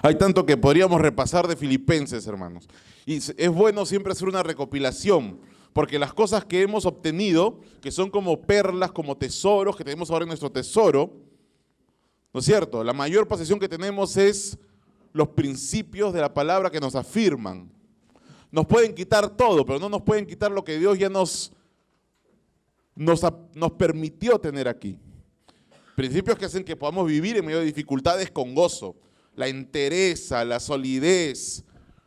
Hay tanto que podríamos repasar de Filipenses, hermanos. Y es bueno siempre hacer una recopilación, porque las cosas que hemos obtenido, que son como perlas, como tesoros que tenemos ahora en nuestro tesoro, ¿no es cierto? La mayor posesión que tenemos es los principios de la palabra que nos afirman. Nos pueden quitar todo, pero no nos pueden quitar lo que Dios ya nos permitió tener aquí. Principios que hacen que podamos vivir en medio de dificultades con gozo. La entereza, la solidez,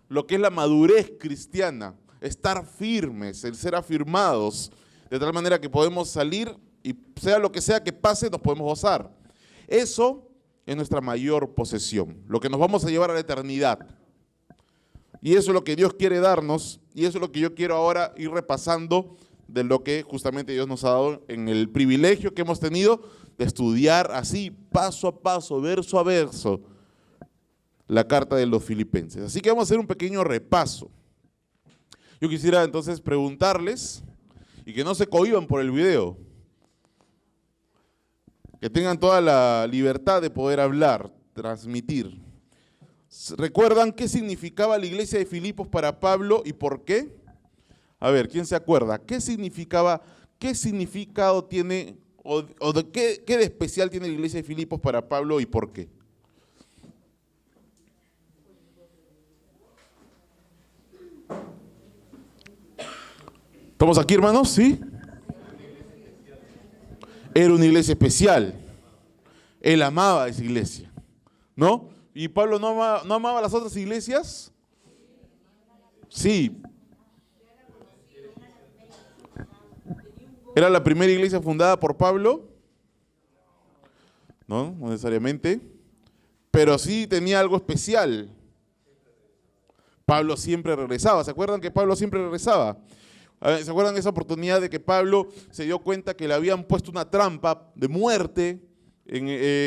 lo que es la madurez cristiana, estar firmes, el ser afirmados, de tal manera que podemos salir y sea lo que sea que pase, nos podemos gozar. Eso es nuestra mayor posesión, lo que nos vamos a llevar a la eternidad. Y eso es lo que Dios quiere darnos, y eso es lo que yo quiero ahora ir repasando de lo que justamente Dios nos ha dado en el privilegio que hemos tenido de estudiar así, paso a paso, verso a verso, la carta de los Filipenses. Así que vamos a hacer un pequeño repaso. Yo quisiera entonces preguntarles, y que no se cohíban por el video, que tengan toda la libertad de poder hablar, transmitir. ¿Recuerdan qué significaba la iglesia de Filipos para Pablo y por qué? A ver, ¿quién se acuerda? ¿Qué significaba, qué significado tiene, qué de especial tiene la iglesia de Filipos para Pablo y por qué? ¿Estamos aquí, hermanos? ¿Sí? Era una iglesia especial. Él amaba esa iglesia, ¿no? ¿Y Pablo no amaba las otras iglesias? Sí. ¿Era la primera iglesia fundada por Pablo? No, no necesariamente. Pero sí tenía algo especial. Pablo siempre regresaba. ¿Se acuerdan que Pablo siempre regresaba? ¿Se acuerdan de esa oportunidad de que Pablo se dio cuenta que le habían puesto una trampa de muerte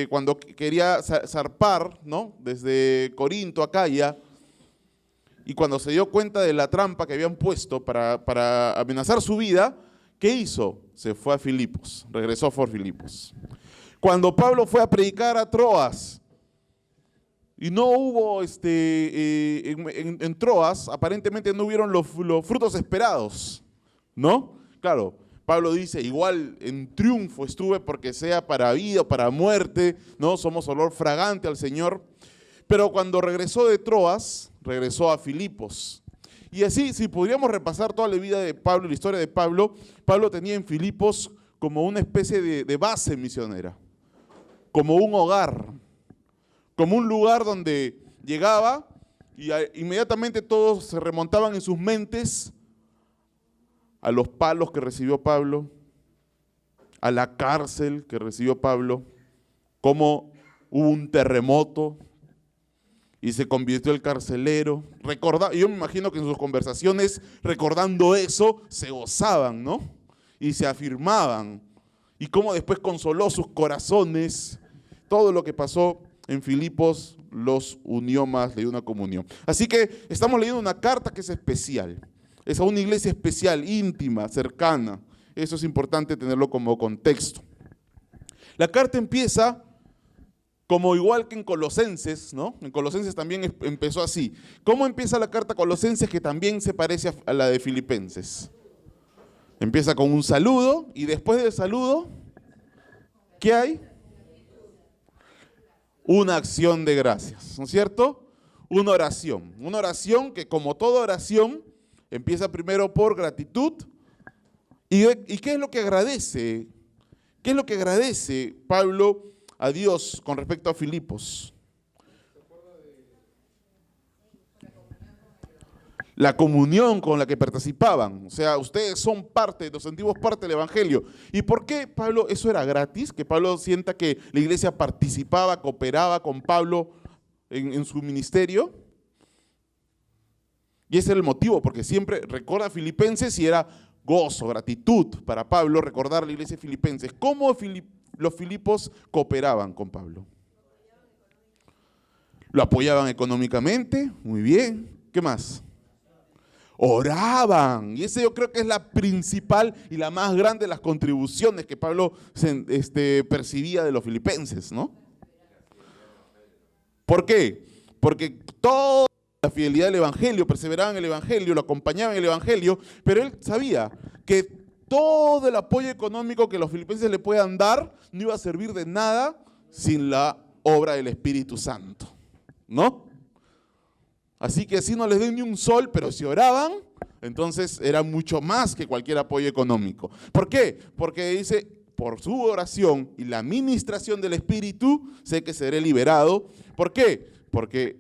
cuando quería zarpar, ¿no?, desde Corinto a Acaya? Y cuando se dio cuenta de la trampa que habían puesto para amenazar su vida, ¿qué hizo? Se fue a Filipos, regresó por Filipos. Cuando Pablo fue a predicar a Troas, y no hubo, en Troas, aparentemente no hubieron los frutos esperados, ¿no? Claro, Pablo dice, igual en triunfo estuve porque sea para vida o para muerte, ¿no? Somos olor fragante al Señor. Pero cuando regresó de Troas, regresó a Filipos. Y así, si podríamos repasar toda la vida de Pablo, la historia de Pablo, Pablo tenía en Filipos como una especie de base misionera, como un hogar, como un lugar donde llegaba y inmediatamente todos se remontaban en sus mentes a los palos que recibió Pablo, a la cárcel que recibió Pablo, cómo hubo un terremoto y se convirtió el carcelero. Yo me imagino que en sus conversaciones, recordando eso, se gozaban, ¿no? Y se afirmaban. Y cómo después consoló sus corazones. Todo lo que pasó en Filipos los unió más, le dio una comunión. Así que estamos leyendo una carta que es especial. Es a una iglesia especial, íntima, cercana. Eso es importante tenerlo como contexto. La carta empieza como igual que en Colosenses, ¿no? En Colosenses también empezó así. ¿Cómo empieza la carta a Colosenses, que también se parece a la de Filipenses? Empieza con un saludo y después del saludo, ¿qué hay? Una acción de gracias, ¿no es cierto? Una oración que, como toda oración, empieza primero por gratitud. ¿Y qué es lo que agradece? ¿Qué es lo que agradece Pablo a Dios con respecto a Filipos? La comunión con la que participaban. O sea, ustedes son parte, nos sentimos parte del Evangelio. ¿Y por qué Pablo, eso era gratis? Que Pablo sienta que la iglesia participaba, cooperaba con Pablo en su ministerio. Y ese era el motivo, porque siempre recuerda a Filipenses y era gozo, gratitud para Pablo recordar a la iglesia de Filipenses. ¿Cómo los Filipos cooperaban con Pablo? Lo apoyaban económicamente, muy bien. ¿Qué más? Oraban, y ese yo creo que es la principal y la más grande de las contribuciones que Pablo percibía de los filipenses, ¿no? ¿Por qué? porque toda la fidelidad del Evangelio, perseveraba en el Evangelio, lo acompañaba en el Evangelio, pero él sabía que todo el apoyo económico que los filipenses le puedan dar no iba a servir de nada sin la obra del Espíritu Santo, ¿no? Así que así no les den ni un sol, pero si oraban, entonces era mucho más que cualquier apoyo económico. ¿Por qué? Porque dice, por su oración y la ministración del Espíritu, sé que seré liberado. ¿Por qué? Porque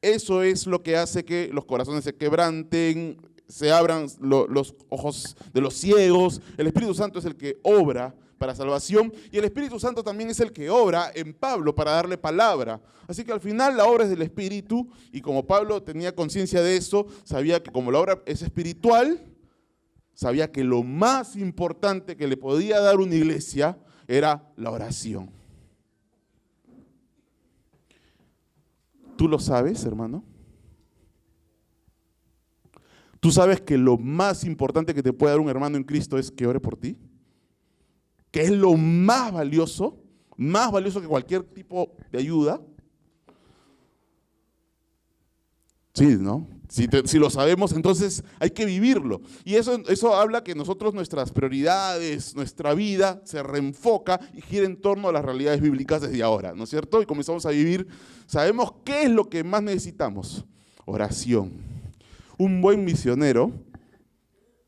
eso es lo que hace que los corazones se quebranten, se abran los ojos de los ciegos. El Espíritu Santo es el que obra para salvación, y el Espíritu Santo también es el que obra en Pablo para darle palabra. Así que al final la obra es del Espíritu, y como Pablo tenía conciencia de eso, sabía que como la obra es espiritual, sabía que lo más importante que le podía dar una iglesia era la oración. ¿Tú lo sabes, hermano? ¿Tú sabes que lo más importante que te puede dar un hermano en Cristo es que ore por ti? Que es lo más valioso que cualquier tipo de ayuda. Sí, ¿no? Si lo sabemos, entonces hay que vivirlo. Y eso habla que nosotros, nuestras prioridades, nuestra vida se reenfoca y gira en torno a las realidades bíblicas desde ahora, ¿no es cierto? Y comenzamos a vivir, sabemos qué es lo que más necesitamos: oración. Un buen misionero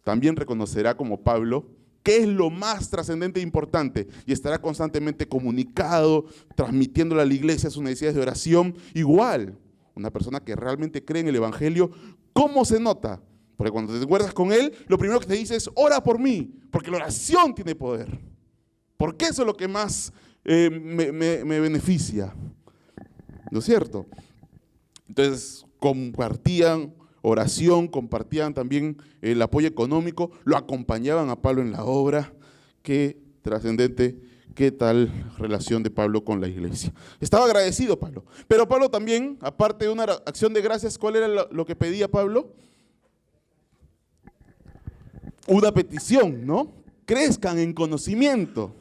también reconocerá, como Pablo, qué es lo más trascendente e importante, y estará constantemente comunicado, transmitiéndole a la iglesia sus necesidades de oración. Igual, una persona que realmente cree en el Evangelio, ¿cómo se nota? Porque cuando te acuerdas con él, lo primero que te dice es: ora por mí, porque la oración tiene poder. Porque eso es lo que más me beneficia, ¿no es cierto? Entonces, compartían oración, compartían también el apoyo económico, lo acompañaban a Pablo en la obra. Qué trascendente, qué tal relación de Pablo con la iglesia. Estaba agradecido Pablo, pero Pablo también, aparte de una acción de gracias, ¿cuál era lo que pedía Pablo? Una petición, ¿no? Crezcan en conocimiento.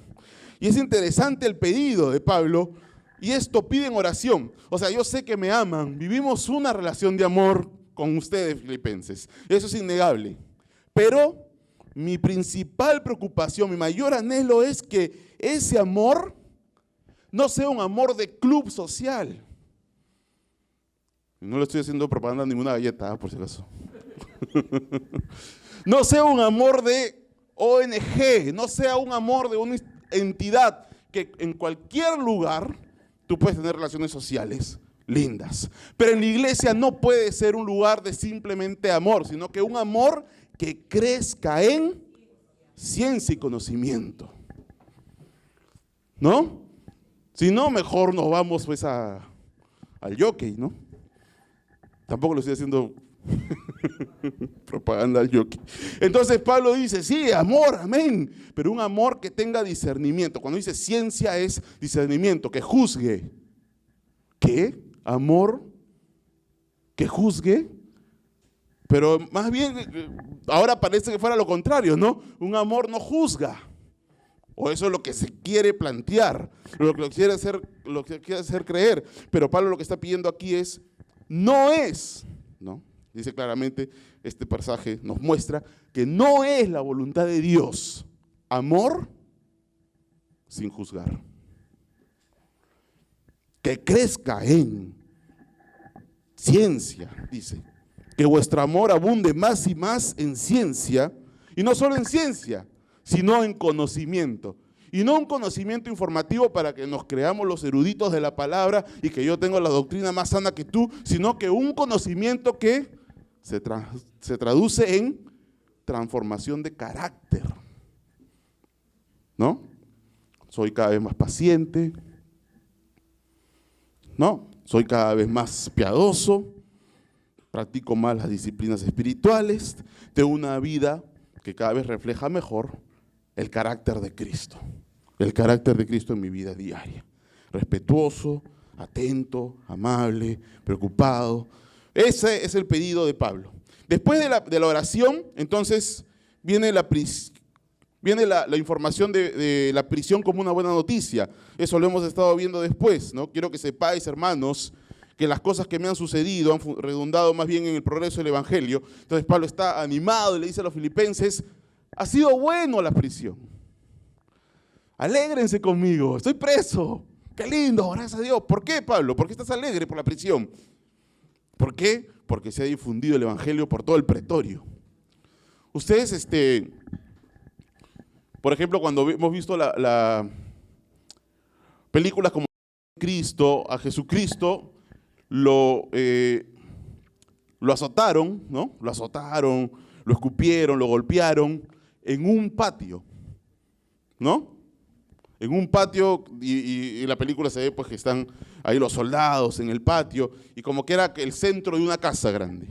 Y es interesante el pedido de Pablo, y esto pide en oración. O sea, yo sé que me aman, vivimos una relación de amor con ustedes, filipenses, eso es innegable, pero mi principal preocupación, mi mayor anhelo es que ese amor no sea un amor de club social. No le estoy haciendo propaganda a ninguna galleta, por si acaso. No sea un amor de ONG, no sea un amor de una entidad que en cualquier lugar tú puedes tener relaciones sociales lindas. Pero en la iglesia no puede ser un lugar de simplemente amor, sino que un amor que crezca en ciencia y conocimiento, ¿no? Si no, mejor nos vamos pues al jockey, ¿no? Tampoco lo estoy haciendo propaganda al jockey. Entonces Pablo dice, sí, amor, amén, pero un amor que tenga discernimiento. Cuando dice ciencia es discernimiento, que juzgue. ¿Qué? Amor que juzgue, pero más bien ahora parece que fuera lo contrario, ¿no? Un amor no juzga, o eso es lo que se quiere plantear, lo que quiere hacer creer, pero Pablo lo que está pidiendo aquí es, no es, ¿no? Dice claramente, este pasaje nos muestra que no es la voluntad de Dios, amor sin juzgar. Que crezca en ciencia, dice, que vuestro amor abunde más y más en ciencia, y no solo en ciencia, sino en conocimiento. Y no un conocimiento informativo para que nos creamos los eruditos de la palabra y que yo tengo la doctrina más sana que tú, sino que un conocimiento que se traduce en transformación de carácter, ¿no? Soy cada vez más paciente, ¿no? Soy cada vez más piadoso, practico más las disciplinas espirituales, tengo una vida que cada vez refleja mejor el carácter de Cristo en mi vida diaria. Respetuoso, atento, amable, preocupado. Ese es el pedido de Pablo. Después de la oración, entonces, viene la información de la prisión como una buena noticia. Eso lo hemos estado viendo después, ¿no? Quiero que sepáis, hermanos, que las cosas que me han sucedido han redundado más bien en el progreso del Evangelio. Entonces Pablo está animado y le dice a los filipenses, ha sido bueno la prisión. Alégrense conmigo, estoy preso. Qué lindo, gracias a Dios. ¿Por qué, Pablo? ¿Por qué estás alegre por la prisión? ¿Por qué? Porque se ha difundido el Evangelio por todo el pretorio. Ustedes, por ejemplo, cuando hemos visto películas como Cristo, a Jesucristo, lo azotaron, ¿no? Lo azotaron, lo escupieron, lo golpearon en un patio, ¿no? En un patio, y en la película se ve pues que están ahí los soldados en el patio, y como que era el centro de una casa grande.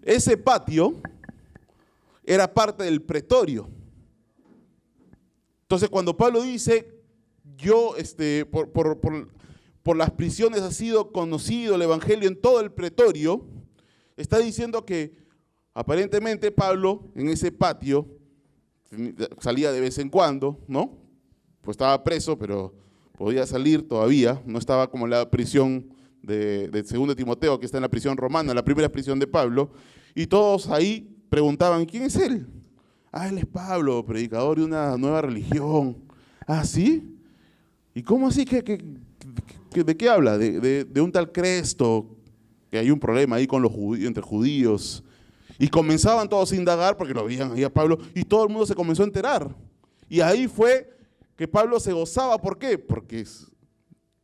Ese patio era parte del pretorio. Entonces cuando Pablo dice, yo por las prisiones ha sido conocido el Evangelio en todo el pretorio, está diciendo que aparentemente Pablo en ese patio salía de vez en cuando, ¿no? Pues estaba preso, pero podía salir todavía, no estaba como en la prisión de 2 Timoteo, que está en la prisión romana, la primera prisión de Pablo, y todos ahí preguntaban, ¿quién es él? Ah, él es Pablo, predicador de una nueva religión. ¿Ah, sí? ¿Y cómo así? ¿De qué habla? De un tal Cresto, que hay un problema ahí con los judíos, entre judíos. Y comenzaban todos a indagar porque lo veían ahí a Pablo y todo el mundo se comenzó a enterar. Y ahí fue que Pablo se gozaba. ¿Por qué? Porque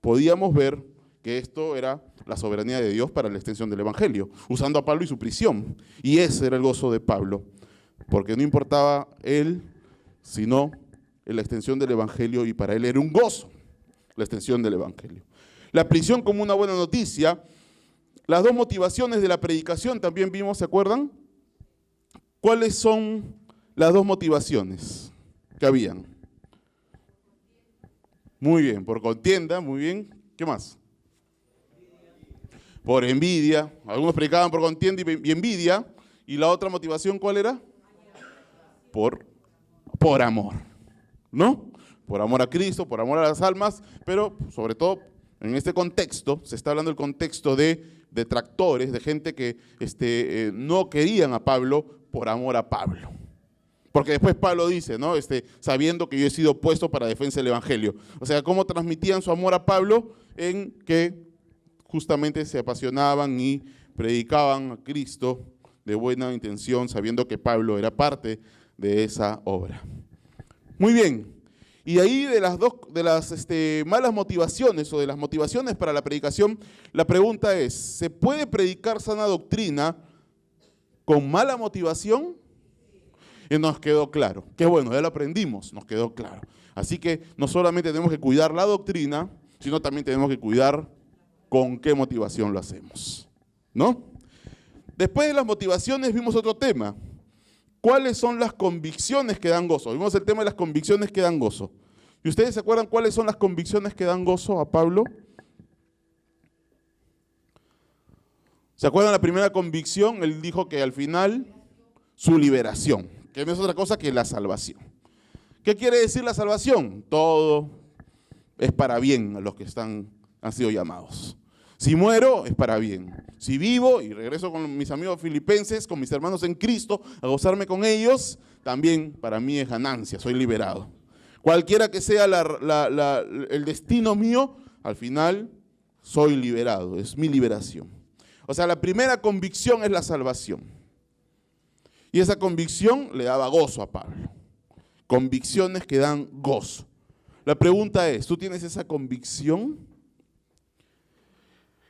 podíamos ver que esto era la soberanía de Dios para la extensión del Evangelio, usando a Pablo y su prisión. Y ese era el gozo de Pablo, porque no importaba él, sino en la extensión del Evangelio, y para él era un gozo la extensión del Evangelio. La prisión como una buena noticia. Las dos motivaciones de la predicación también vimos, ¿se acuerdan? ¿Cuáles son las dos motivaciones que habían? Muy bien, por contienda, muy bien. ¿Qué más? Por envidia. Algunos predicaban por contienda y envidia. ¿Y la otra motivación cuál era? Por amor, ¿no? Por amor a Cristo, por amor a las almas, pero sobre todo en este contexto, se está hablando del contexto de detractores, de gente que no querían a Pablo por amor a Pablo. Porque después Pablo dice, ¿no? Sabiendo que yo he sido puesto para defensa del Evangelio. O sea, ¿cómo transmitían su amor a Pablo? En que justamente se apasionaban y predicaban a Cristo de buena intención, sabiendo que Pablo era parte de esa obra. Muy bien. Y de ahí de las malas motivaciones o de las motivaciones para la predicación, la pregunta es, ¿se puede predicar sana doctrina con mala motivación? Y nos quedó claro. Qué bueno, ya lo aprendimos, nos quedó claro. Así que no solamente tenemos que cuidar la doctrina, sino también tenemos que cuidar con qué motivación lo hacemos, ¿no? Después de las motivaciones vimos otro tema. ¿Cuáles son las convicciones que dan gozo? Vimos el tema de las convicciones que dan gozo. ¿Y ustedes se acuerdan cuáles son las convicciones que dan gozo a Pablo? ¿Se acuerdan la primera convicción? Él dijo que al final su liberación, que no es otra cosa que la salvación. ¿Qué quiere decir la salvación? Todo es para bien a los que han sido llamados. Si muero, es para bien. Si vivo y regreso con mis amigos filipenses, con mis hermanos en Cristo, a gozarme con ellos, también para mí es ganancia, soy liberado. Cualquiera que sea el destino mío, al final soy liberado, es mi liberación. O sea, la primera convicción es la salvación. Y esa convicción le daba gozo a Pablo. Convicciones que dan gozo. La pregunta es, ¿tú tienes esa convicción?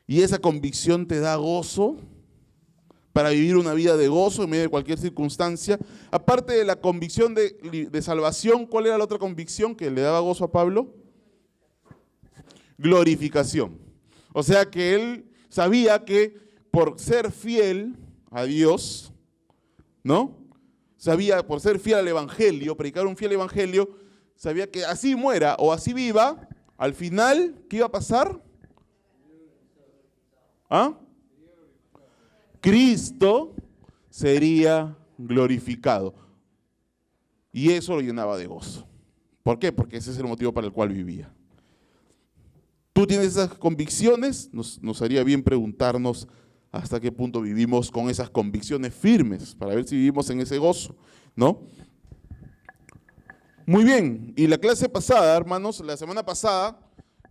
¿Y esa convicción te da gozo para vivir una vida de gozo en medio de cualquier circunstancia? Aparte de la convicción de salvación, ¿cuál era la otra convicción que le daba gozo a Pablo? Glorificación. O sea que él sabía que por ser fiel a Dios, ¿no? Sabía, por ser fiel al Evangelio, predicar un fiel Evangelio, sabía que así muera o así viva, al final, ¿qué iba a pasar? ¿Ah? Cristo sería glorificado. Y eso lo llenaba de gozo. ¿Por qué? Porque ese es el motivo para el cual vivía. tú tienes esas convicciones, nos haría bien preguntarnos hasta qué punto vivimos con esas convicciones firmes, para ver si vivimos en ese gozo, ¿no? Muy bien, y la clase pasada, hermanos, la semana pasada,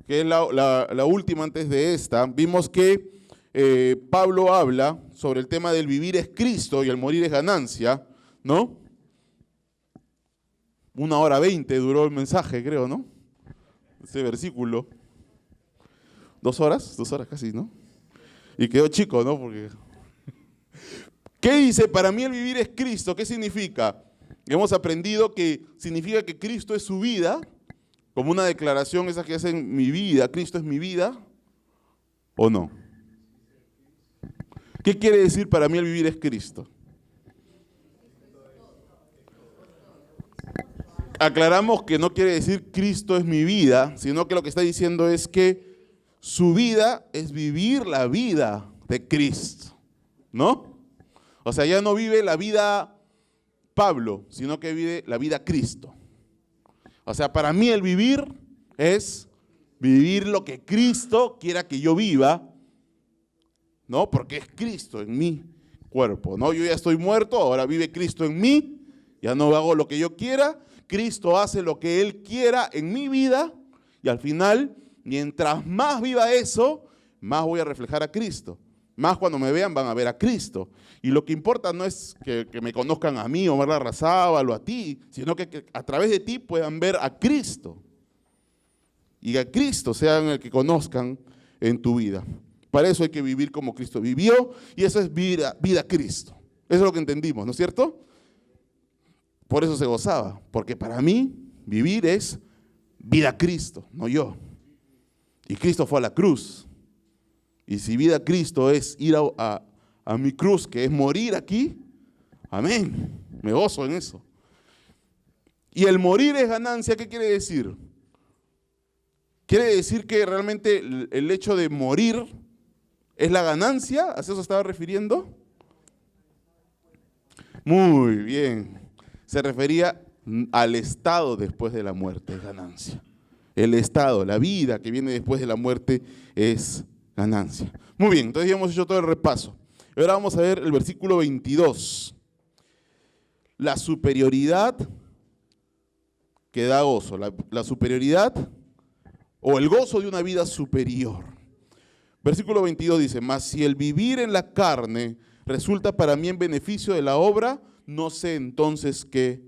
que es la última antes de esta, vimos que Pablo habla sobre el tema del vivir es Cristo y el morir es ganancia, ¿no? 1 hora 20 duró el mensaje, creo, ¿no? Ese versículo. 2 horas casi, ¿no? Y quedó chico, ¿no? Porque... ¿Qué dice? Para mí el vivir es Cristo. ¿Qué significa? Hemos aprendido que significa que Cristo es su vida, como una declaración esa que hacen mi vida, Cristo es mi vida, ¿o no? ¿Qué quiere decir para mí el vivir es Cristo? Aclaramos que no quiere decir Cristo es mi vida, sino que lo que está diciendo es que su vida es vivir la vida de Cristo, ¿no? O sea, ya no vive la vida Pablo, sino que vive la vida Cristo. O sea, para mí el vivir es vivir lo que Cristo quiera que yo viva, ¿no? Porque es Cristo en mi cuerpo, ¿no? Yo ya estoy muerto, ahora vive Cristo en mí, ya no hago lo que yo quiera, Cristo hace lo que Él quiera en mi vida y al final, mientras más viva eso, más voy a reflejar a Cristo. Más cuando me vean van a ver a Cristo. Y lo que importa no es que me conozcan a mí, Omar Larrazábal o a ti, sino que a través de ti puedan ver a Cristo. Y a Cristo sean el que conozcan en tu vida. Para eso hay que vivir como Cristo vivió y eso es vida Cristo. Eso es lo que entendimos, ¿no es cierto? Por eso se gozaba, porque para mí vivir es vida Cristo, no yo. Y Cristo fue a la cruz. Y si vida Cristo es ir a mi cruz, que es morir aquí, amén, me gozo en eso. Y el morir es ganancia, ¿qué quiere decir? Quiere decir que realmente el hecho de morir es la ganancia, ¿a eso se estaba refiriendo? Muy bien, se refería al estado después de la muerte, es ganancia. El estado, la vida que viene después de la muerte es ganancia. Muy bien, entonces ya hemos hecho todo el repaso. Ahora vamos a ver el versículo 22. La superioridad que da gozo, la superioridad o el gozo de una vida superior. Versículo 22 dice, mas si el vivir en la carne resulta para mí en beneficio de la obra, no sé entonces qué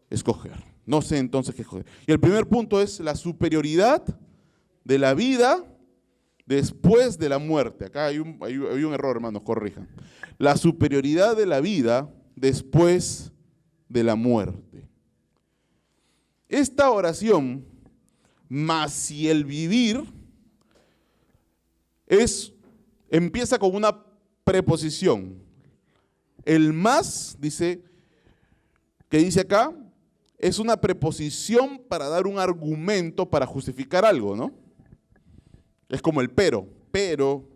escoger. No sé entonces qué escoger. Y el primer punto es la superioridad de la vida después de la muerte. Acá hay un error, hermanos, corrijan. La superioridad de la vida después de la muerte. Esta oración, más si el vivir, empieza con una preposición. El más, que dice acá, es una preposición para dar un argumento para justificar algo, ¿no? Es como el pero. Pero,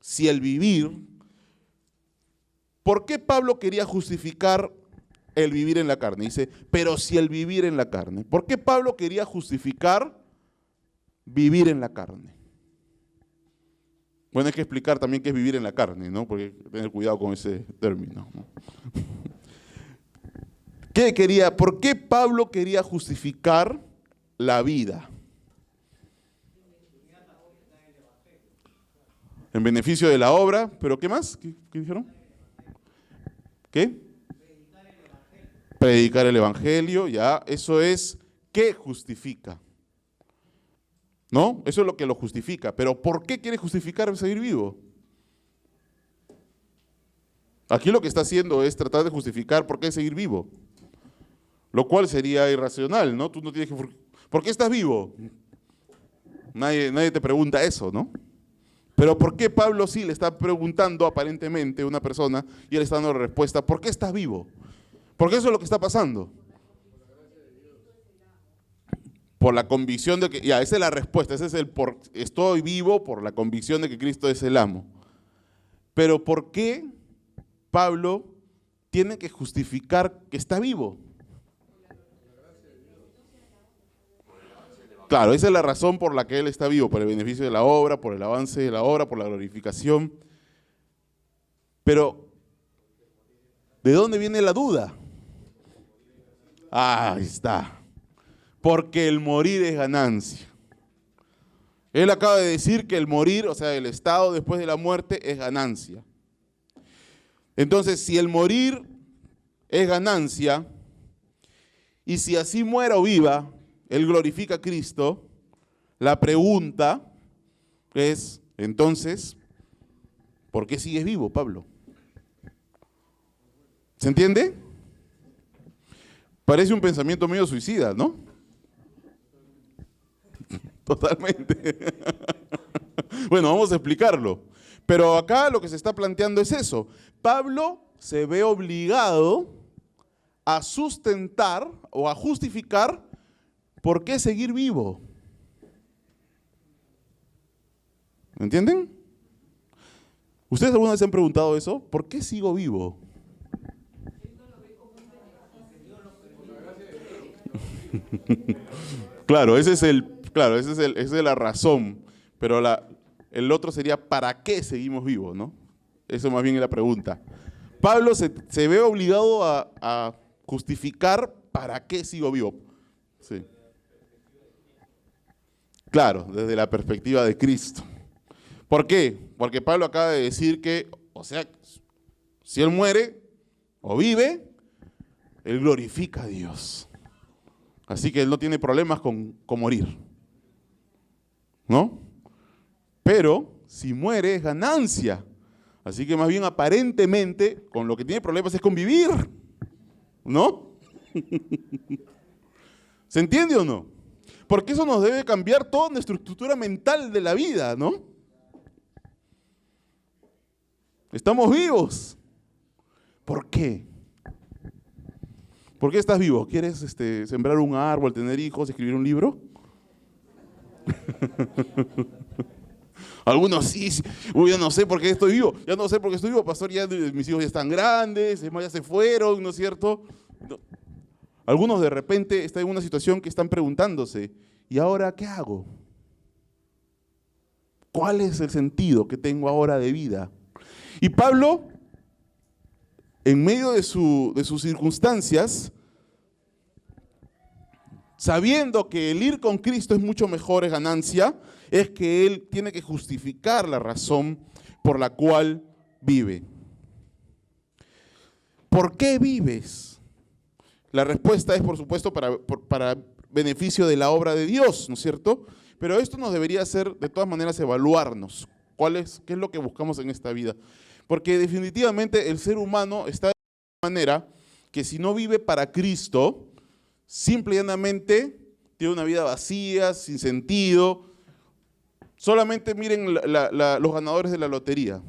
si el vivir, ¿por qué Pablo quería justificar el vivir en la carne? Dice, pero si el vivir en la carne. ¿Por qué Pablo quería justificar vivir en la carne? Bueno, hay que explicar también qué es vivir en la carne, ¿no? Porque hay que tener cuidado con ese término, ¿no? ¿Por qué Pablo quería justificar la vida? En beneficio de la obra, ¿pero qué más? ¿Qué dijeron? ¿Qué? Predicar el evangelio, ya, eso es ¿qué justifica? ¿No? Eso es lo que lo justifica. Pero ¿por qué quiere justificar seguir vivo? Aquí lo que está haciendo es tratar de justificar por qué seguir vivo. Lo cual sería irracional, ¿no? Tú no tienes que... ¿Por qué estás vivo? Nadie te pregunta eso, ¿no? Pero ¿por qué Pablo sí le está preguntando aparentemente a una persona y él está dando la respuesta? ¿Por qué estás vivo? Porque eso es lo que está pasando. Por la convicción de que, ya, esa es la respuesta, ese es estoy vivo por la convicción de que Cristo es el amo. Pero ¿por qué Pablo tiene que justificar que está vivo? Claro, esa es la razón por la que Él está vivo, por el beneficio de la obra, por el avance de la obra, por la glorificación. Pero, ¿de dónde viene la duda? Ahí está. Porque el morir es ganancia. Él acaba de decir que el morir, o sea, el estado después de la muerte, es ganancia. Entonces, si el morir es ganancia, y si así muera o viva, Él glorifica a Cristo, la pregunta es, entonces, ¿por qué sigues vivo, Pablo? ¿Se entiende? Parece un pensamiento medio suicida, ¿no? Totalmente. Bueno, vamos a explicarlo. Pero acá lo que se está planteando es eso. Pablo se ve obligado a sustentar o a justificar por qué seguir vivo. ¿Me entienden? ¿Ustedes alguna vez se han preguntado eso? ¿Por qué sigo vivo? Claro, esa es la razón, pero el otro sería ¿para qué seguimos vivos, no? Eso más bien es la pregunta. Pablo se ve obligado a justificar para qué sigo vivo. Sí. Claro, desde la perspectiva de Cristo. ¿Por qué? Porque Pablo acaba de decir que, o sea, si él muere o vive, él glorifica a Dios. Así que él no tiene problemas con morir, ¿no? Pero si muere es ganancia. Así que más bien aparentemente con lo que tiene problemas es con vivir, ¿no? ¿Se entiende o no? Porque eso nos debe cambiar toda nuestra estructura mental de la vida, ¿no? Estamos vivos. ¿Por qué? ¿Por qué estás vivo? ¿Quieres sembrar un árbol, tener hijos, escribir un libro? Algunos sí. Uy, ya no sé por qué estoy vivo. Ya no sé por qué estoy vivo, pastor. Ya mis hijos ya están grandes, es más, ya se fueron, ¿no es cierto? No. Algunos de repente están en una situación que están preguntándose, ¿y ahora qué hago? ¿Cuál es el sentido que tengo ahora de vida? Y Pablo, en medio de sus circunstancias, sabiendo que el ir con Cristo es mucho mejor, es ganancia, es que él tiene que justificar la razón por la cual vive. ¿Por qué vives? La respuesta es, por supuesto, para beneficio de la obra de Dios, ¿no es cierto? Pero esto nos debería hacer, de todas maneras, evaluarnos. ¿Qué es lo que buscamos en esta vida? Porque definitivamente el ser humano está de una manera que si no vive para Cristo, simple y llanamente tiene una vida vacía, sin sentido. Solamente miren los ganadores de la lotería.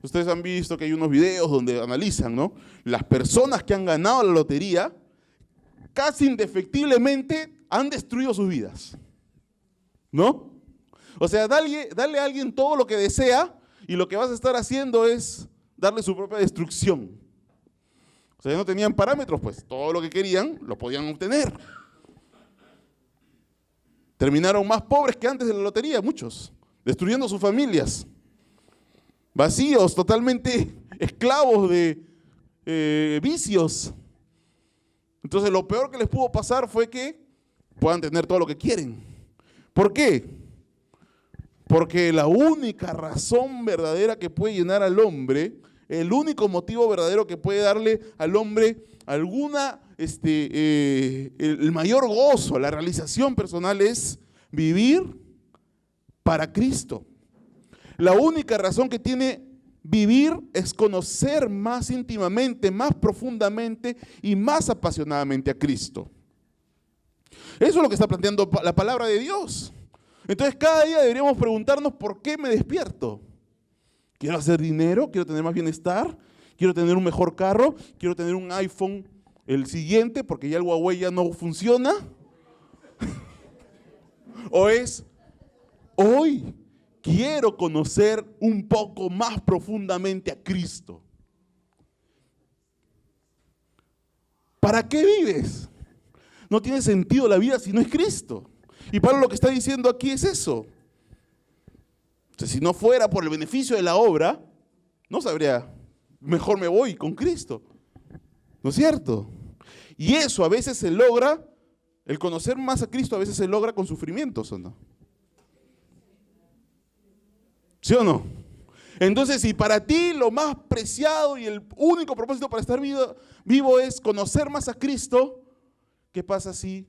Ustedes han visto que hay unos videos donde analizan, ¿no? Las personas que han ganado la lotería casi indefectiblemente han destruido sus vidas, ¿no? O sea, dale a alguien todo lo que desea y lo que vas a estar haciendo es darle su propia destrucción. O sea, ya no tenían parámetros, pues todo lo que querían lo podían obtener. Terminaron más pobres que antes de la lotería, muchos, destruyendo sus familias, vacíos, totalmente esclavos de vicios. Entonces lo peor que les pudo pasar fue que puedan tener todo lo que quieren. ¿Por qué? Porque la única razón verdadera que puede llenar al hombre, el único motivo verdadero que puede darle al hombre alguna, el mayor gozo, la realización personal es vivir para Cristo. La única razón que tiene vivir es conocer más íntimamente, más profundamente y más apasionadamente a Cristo. Eso es lo que está planteando la palabra de Dios. Entonces cada día deberíamos preguntarnos ¿por qué me despierto? ¿Quiero hacer dinero? ¿Quiero tener más bienestar? ¿Quiero tener un mejor carro? ¿Quiero tener un iPhone el siguiente porque ya el Huawei ya no funciona? ¿O es hoy quiero conocer un poco más profundamente a Cristo? ¿Para qué vives? No tiene sentido la vida si no es Cristo. Y Pablo lo que está diciendo aquí es eso. O sea, si no fuera por el beneficio de la obra, no sabría, mejor me voy con Cristo. ¿No es cierto? Y eso a veces se logra, el conocer más a Cristo a veces se logra con sufrimientos, ¿o no? ¿Sí o no? Entonces, si para ti lo más preciado y el único propósito para estar vivo es conocer más a Cristo, ¿qué pasa si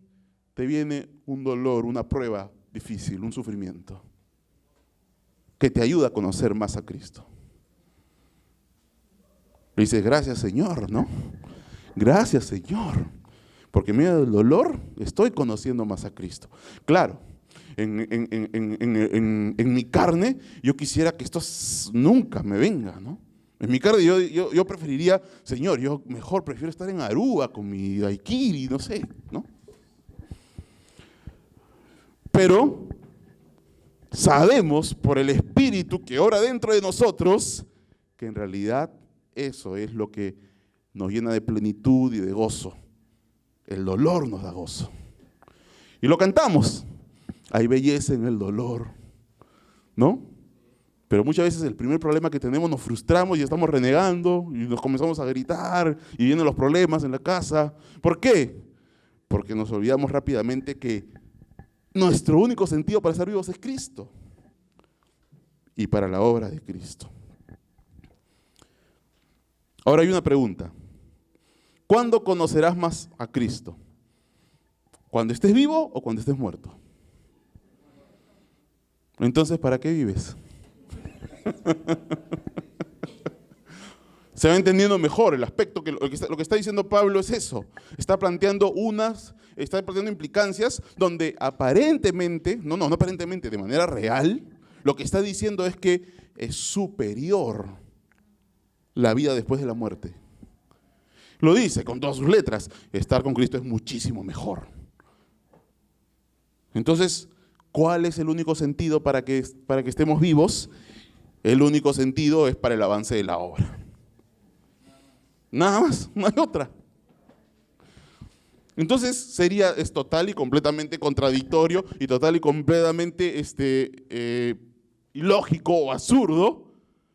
te viene un dolor, una prueba difícil, un sufrimiento que te ayuda a conocer más a Cristo? Le dices, gracias Señor, ¿no? Gracias Señor, porque en medio del dolor estoy conociendo más a Cristo. Claro, en mi carne yo quisiera que esto nunca me venga, ¿no? En mi carne yo preferiría, Señor, yo mejor prefiero estar en Aruba con mi daiquiri, no sé, ¿no? Pero sabemos por el Espíritu que obra dentro de nosotros que en realidad eso es lo que nos llena de plenitud y de gozo. El dolor nos da gozo. Y lo cantamos. Hay belleza en el dolor, ¿no? Pero muchas veces el primer problema que tenemos nos frustramos y estamos renegando y nos comenzamos a gritar y vienen los problemas en la casa. ¿Por qué? Porque nos olvidamos rápidamente que nuestro único sentido para estar vivos es Cristo y para la obra de Cristo. Ahora hay una pregunta. ¿Cuándo conocerás más a Cristo? ¿Cuando estés vivo o cuando estés muerto? Entonces, ¿para qué vives? Se va entendiendo mejor el aspecto que lo que está diciendo Pablo es eso. Está planteando implicancias donde aparentemente, no aparentemente, de manera real, lo que está diciendo es que es superior la vida después de la muerte. Lo dice con todas sus letras, estar con Cristo es muchísimo mejor. Entonces, ¿cuál es el único sentido para que estemos vivos? El único sentido es para el avance de la obra. Nada más, no hay otra. Entonces es total y completamente contradictorio y total y completamente ilógico o absurdo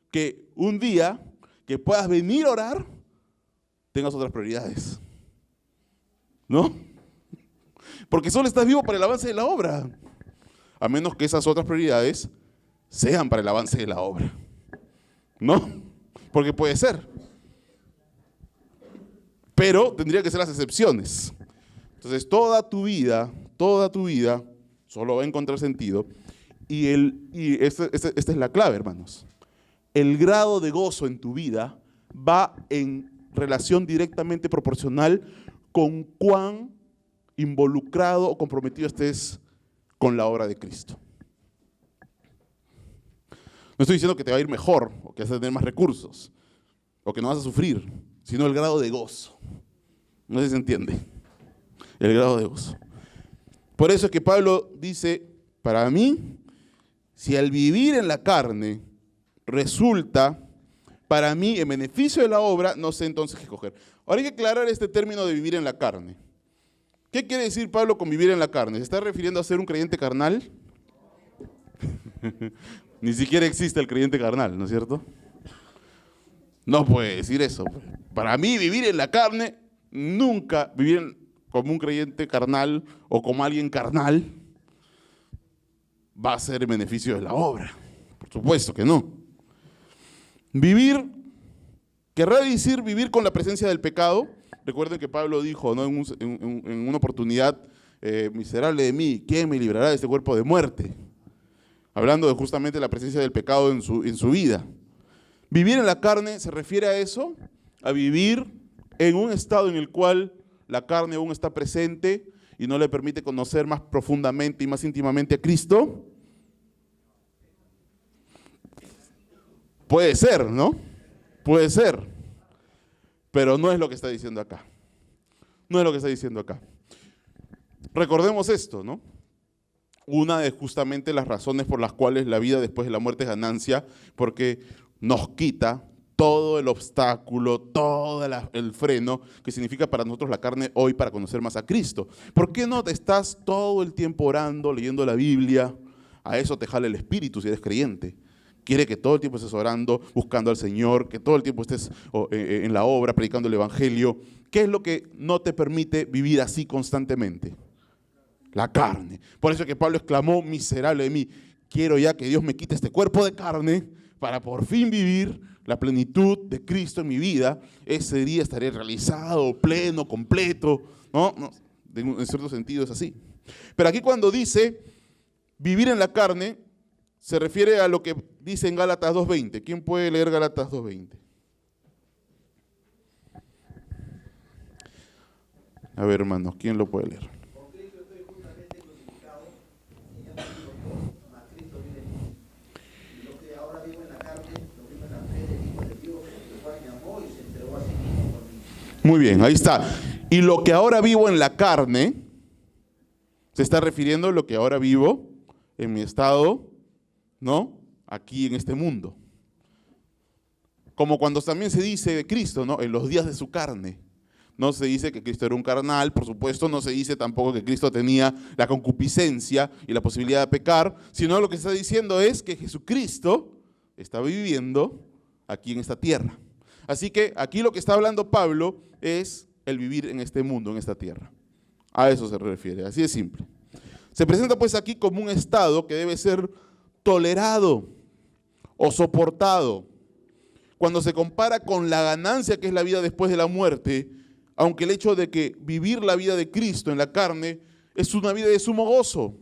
que un día que puedas venir a orar tengas otras prioridades, ¿no? Porque solo estás vivo para el avance de la obra, a menos que esas otras prioridades sean para el avance de la obra, ¿no? Porque puede ser, pero tendría que ser las excepciones. Entonces toda tu vida solo va a encontrar sentido y esta es la clave, hermanos. El grado de gozo en tu vida va en relación directamente proporcional con cuán involucrado o comprometido estés con la obra de Cristo. No estoy diciendo que te va a ir mejor, o que vas a tener más recursos, o que no vas a sufrir, sino el grado de gozo. No sé si se entiende. El grado de gozo. Por eso es que Pablo dice, para mí, si al vivir en la carne resulta para mí en beneficio de la obra, no sé entonces qué coger. Ahora hay que aclarar este término de vivir en la carne. ¿Qué quiere decir Pablo con vivir en la carne? ¿Se está refiriendo a ser un creyente carnal? Ni siquiera existe el creyente carnal, ¿no es cierto? No puede decir eso. Para mí vivir en la carne, nunca vivir como un creyente carnal o como alguien carnal va a ser en beneficio de la obra. Por supuesto que no. Vivir, querrá decir vivir con la presencia del pecado. Recuerden que Pablo dijo, ¿no?, en una oportunidad, miserable de mí, ¿quién me librará de este cuerpo de muerte? Hablando de justamente la presencia del pecado en su vida. Vivir en la carne se refiere a eso, a vivir en un estado en el cual la carne aún está presente y no le permite conocer más profundamente y más íntimamente a Cristo. Puede ser, ¿no? Puede ser. Pero no es lo que está diciendo acá. No es lo que está diciendo acá. Recordemos esto, ¿no? Una de justamente las razones por las cuales la vida después de la muerte es ganancia, porque nos quita todo el obstáculo, todo el freno que significa para nosotros la carne hoy para conocer más a Cristo. ¿Por qué no te estás todo el tiempo orando, leyendo la Biblia? A eso te jala el Espíritu si eres creyente. Quiere que todo el tiempo estés orando, buscando al Señor, que todo el tiempo estés en la obra, predicando el Evangelio. ¿Qué es lo que no te permite vivir así constantemente? La carne. Por eso que Pablo exclamó, miserable de mí, quiero ya que Dios me quite este cuerpo de carne para por fin vivir la plenitud de Cristo en mi vida. Ese día estaré realizado, pleno, completo, ¿no? En cierto sentido es así. Pero aquí cuando dice vivir en la carne, se refiere a lo que dice en Gálatas 2:20. ¿Quién puede leer Gálatas 2:20? A ver, hermanos, ¿quién lo puede leer? Con Cristo estoy juntamente crucificado, y ya no vivo yo, mas Cristo vive en mí. Y lo que ahora vivo en la carne, lo vivo en la fe del Hijo de Dios, el cual me amó y se entregó a sí mismo por mí. Muy bien, ahí está. Y lo que ahora vivo en la carne, se está refiriendo a lo que ahora vivo en mi estado, ¿no? Aquí en este mundo. Como cuando también se dice de Cristo, ¿no? En los días de su carne. No se dice que Cristo era un carnal, por supuesto, no se dice tampoco que Cristo tenía la concupiscencia y la posibilidad de pecar, sino lo que se está diciendo es que Jesucristo está viviendo aquí en esta tierra. Así que aquí lo que está hablando Pablo es el vivir en este mundo, en esta tierra. A eso se refiere, así de simple. Se presenta pues aquí como un estado que debe ser tolerado o soportado. Cuando se compara con la ganancia que es la vida después de la muerte, aunque el hecho de que vivir la vida de Cristo en la carne es una vida de sumo gozo.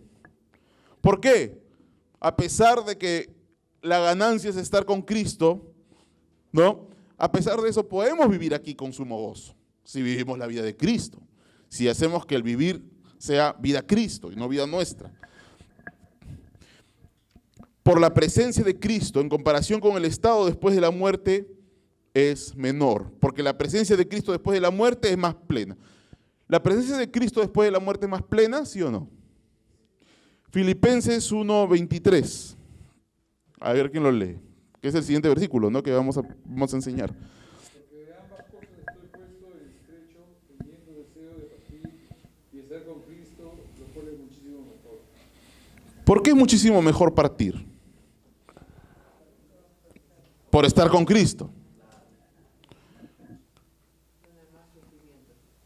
¿Por qué? A pesar de que la ganancia es estar con Cristo, ¿no? A pesar de eso podemos vivir aquí con sumo gozo, si vivimos la vida de Cristo, si hacemos que el vivir sea vida Cristo y no vida nuestra. Por la presencia de Cristo en comparación con el estado después de la muerte es menor, porque la presencia de Cristo después de la muerte es más plena. ¿La presencia de Cristo después de la muerte es más plena, sí o no? Filipenses 1:23. A ver quién lo lee, que es el siguiente versículo, ¿no? Que vamos a enseñar. Porque de ambas cosas estoy puesto en estrecho, teniendo deseo de partir y estar con Cristo, lo cual es muchísimo mejor. ¿Por qué es muchísimo mejor partir? Por estar con Cristo.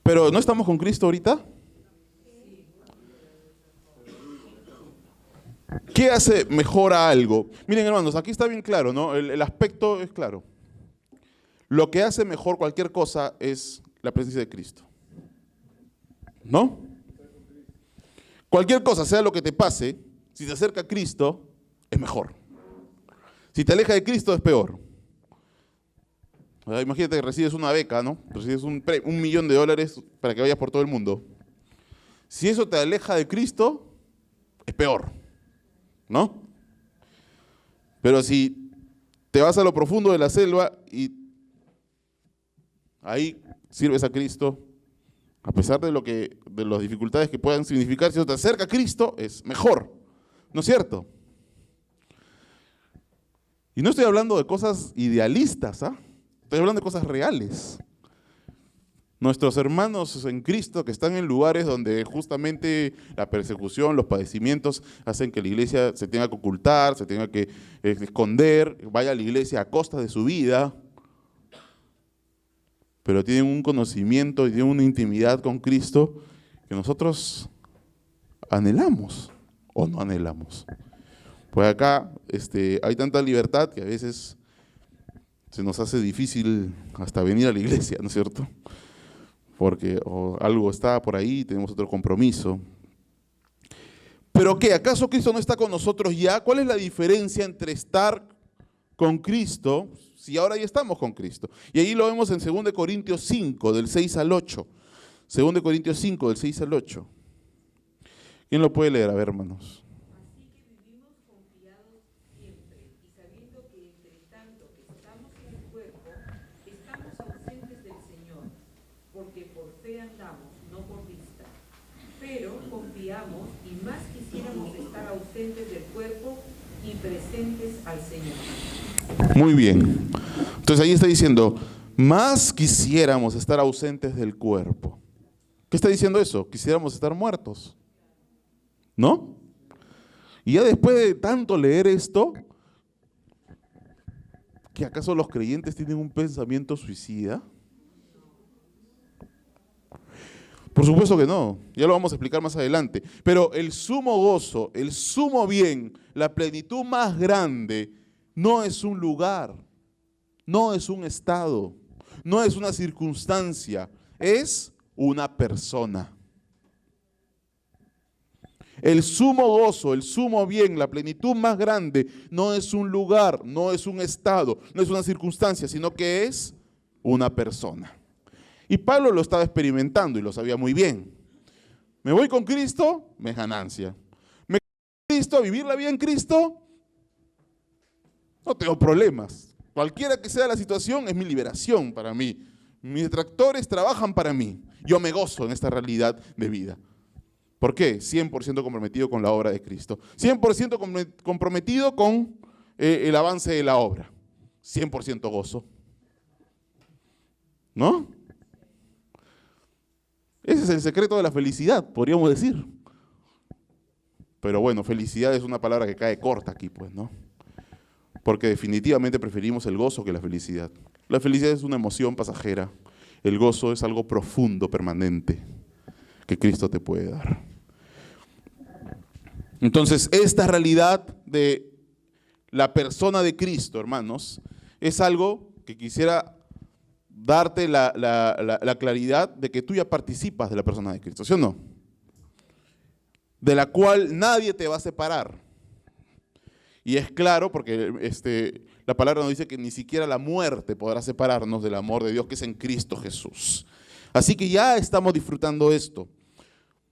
Pero ¿no estamos con Cristo ahorita? ¿Qué hace mejor a algo? Miren, hermanos, aquí está bien claro, ¿no? El aspecto es claro. Lo que hace mejor cualquier cosa es la presencia de Cristo. ¿No? Cualquier cosa, sea lo que te pase, si te acerca a Cristo, es mejor. Si te aleja de Cristo, es peor. Imagínate que recibes una beca, ¿no? Recibes $1 millón para que vayas por todo el mundo. Si eso te aleja de Cristo, es peor, ¿no? Pero si te vas a lo profundo de la selva y ahí sirves a Cristo, a pesar de las dificultades que puedan significar, si eso te acerca a Cristo, es mejor, ¿no es cierto? Y no estoy hablando de cosas idealistas, ¿ah? Estoy hablando de cosas reales. Nuestros hermanos en Cristo que están en lugares donde justamente la persecución, los padecimientos hacen que la iglesia se tenga que ocultar, se tenga que esconder, vaya a la iglesia a costa de su vida, pero tienen un conocimiento y tienen una intimidad con Cristo que nosotros anhelamos o no anhelamos. Pues acá hay tanta libertad que a veces se nos hace difícil hasta venir a la iglesia, ¿no es cierto? Porque algo está por ahí, tenemos otro compromiso. ¿Pero qué? ¿Acaso Cristo no está con nosotros ya? ¿Cuál es la diferencia entre estar con Cristo si ahora ya estamos con Cristo? Y ahí lo vemos en 2 Corintios 5, del 6 al 8. 2 Corintios 5, del 6 al 8. ¿Quién lo puede leer? A ver, hermanos. Porque por fe andamos, no por vista. Pero confiamos y más quisiéramos estar ausentes del cuerpo y presentes al Señor. Muy bien. Entonces ahí está diciendo, más quisiéramos estar ausentes del cuerpo. ¿Qué está diciendo eso? Quisiéramos estar muertos, ¿no? Y ya después de tanto leer esto, ¿que acaso los creyentes tienen un pensamiento suicida? Por supuesto que no, ya lo vamos a explicar más adelante. Pero el sumo gozo, el sumo bien, la plenitud más grande, no es un lugar, no es un estado, no es una circunstancia, es una persona. El sumo gozo, el sumo bien, la plenitud más grande, no es un lugar, no es un estado, no es una circunstancia, sino que es una persona. Y Pablo lo estaba experimentando y lo sabía muy bien. Me voy con Cristo, me es ganancia. Me voy con Cristo, a vivir la vida en Cristo, no tengo problemas. Cualquiera que sea la situación, es mi liberación para mí. Mis detractores trabajan para mí. Yo me gozo en esta realidad de vida. ¿Por qué? 100% comprometido con la obra de Cristo. 100% comprometido con el avance de la obra. 100% gozo. ¿No? Ese es el secreto de la felicidad, podríamos decir. Pero bueno, felicidad es una palabra que cae corta aquí, pues, ¿no? Porque definitivamente preferimos el gozo que la felicidad. La felicidad es una emoción pasajera. El gozo es algo profundo, permanente, que Cristo te puede dar. Entonces, esta realidad de la persona de Cristo, hermanos, es algo que quisiera darte la claridad de que tú ya participas de la persona de Cristo, ¿sí o no? De la cual nadie te va a separar. Y es claro porque la palabra nos dice que ni siquiera la muerte podrá separarnos del amor de Dios que es en Cristo Jesús. Así que ya estamos disfrutando esto.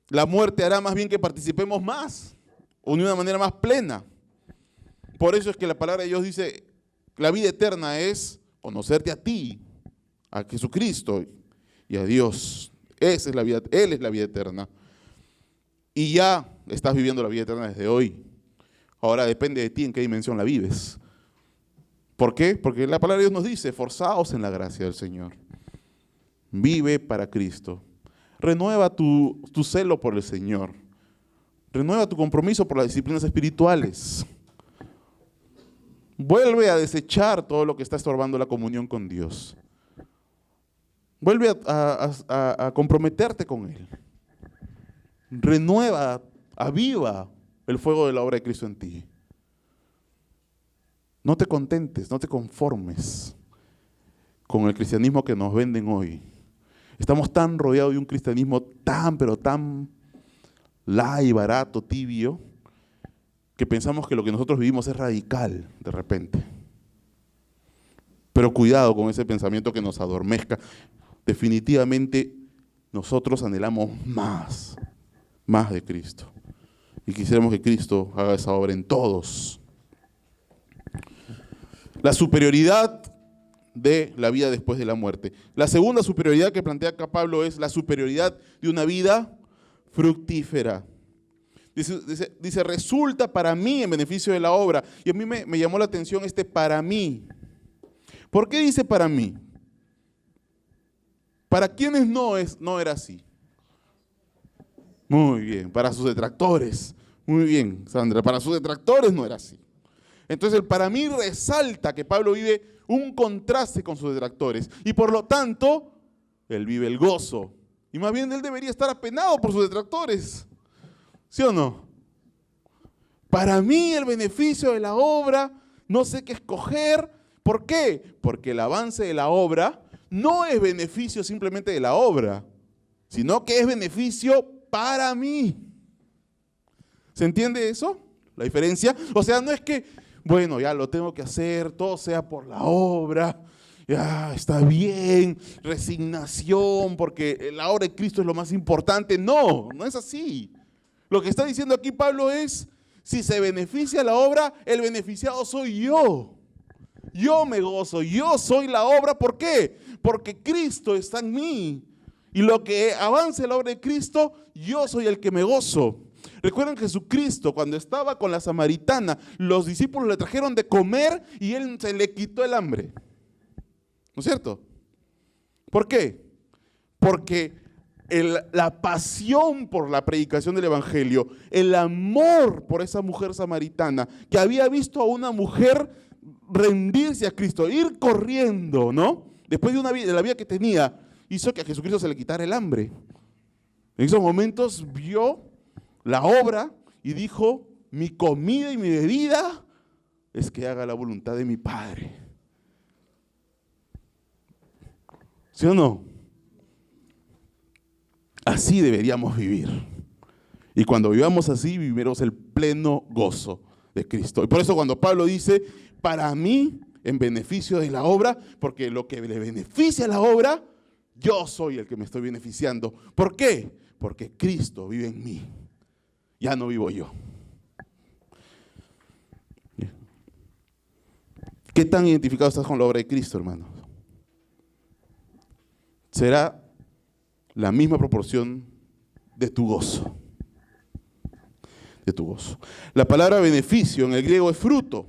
La muerte hará más bien que participemos más, o de una manera más plena. Por eso es que la palabra de Dios dice, la vida eterna es conocerte a ti, a Jesucristo y a Dios. Esa es la vida, Él es la vida eterna. Y ya estás viviendo la vida eterna desde hoy. Ahora depende de ti en qué dimensión la vives. ¿Por qué? Porque la palabra de Dios nos dice, esforzaos en la gracia del Señor. Vive para Cristo. Renueva tu celo por el Señor. Renueva tu compromiso por las disciplinas espirituales. Vuelve a desechar todo lo que está estorbando la comunión con Dios. Vuelve a comprometerte con Él. Renueva, aviva el fuego de la obra de Cristo en ti. No te contentes, no te conformes con el cristianismo que nos venden hoy. Estamos tan rodeados de un cristianismo pero tan light, barato, tibio, que pensamos que lo que nosotros vivimos es radical de repente. Pero cuidado con ese pensamiento que nos adormezca. Definitivamente nosotros anhelamos más de Cristo. Y quisiéramos que Cristo haga esa obra en todos. La superioridad de la vida después de la muerte. La segunda superioridad que plantea acá Pablo es la superioridad de una vida fructífera. Dice, resulta para mí en beneficio de la obra. Y a mí me llamó la atención para mí. ¿Por qué dice para mí? ¿Para quiénes no era así? Muy bien, para sus detractores. Muy bien, Sandra, para sus detractores no era así. Entonces el para mí resalta que Pablo vive un contraste con sus detractores. Y por lo tanto, él vive el gozo. Y más bien él debería estar apenado por sus detractores. ¿Sí o no? Para mí el beneficio de la obra, no sé qué escoger. ¿Por qué? Porque el avance de la obra no es beneficio simplemente de la obra, sino que es beneficio para mí. ¿Se entiende eso? La diferencia. O sea, no es que, bueno, ya lo tengo que hacer, todo sea por la obra, ya está bien, resignación, porque la obra de Cristo es lo más importante. No, no es así. Lo que está diciendo aquí Pablo es, si se beneficia la obra, el beneficiado soy yo. Yo me gozo, yo soy la obra. ¿Por qué? Porque Cristo está en mí. Y lo que avance la obra de Cristo, yo soy el que me gozo. Recuerden que Jesucristo, cuando estaba con la samaritana, los discípulos le trajeron de comer y él se le quitó el hambre. ¿No es cierto? ¿Por qué? Porque la pasión por la predicación del evangelio, el amor por esa mujer samaritana que había visto a una mujer rendirse a Cristo, ir corriendo, ¿no? Después de la vida que tenía, hizo que a Jesucristo se le quitara el hambre. En esos momentos vio la obra y dijo: mi comida y mi bebida es que haga la voluntad de mi Padre. ¿Sí o no? Así deberíamos vivir. Y cuando vivamos así, viviremos el pleno gozo de Cristo. Y por eso cuando Pablo dice, para mí, en beneficio de la obra, porque lo que le beneficia a la obra, yo soy el que me estoy beneficiando. ¿Por qué? Porque Cristo vive en mí. Ya no vivo yo. ¿Qué tan identificado estás con la obra de Cristo, hermanos? Será la misma proporción de tu gozo. De tu gozo. La palabra beneficio en el griego es fruto.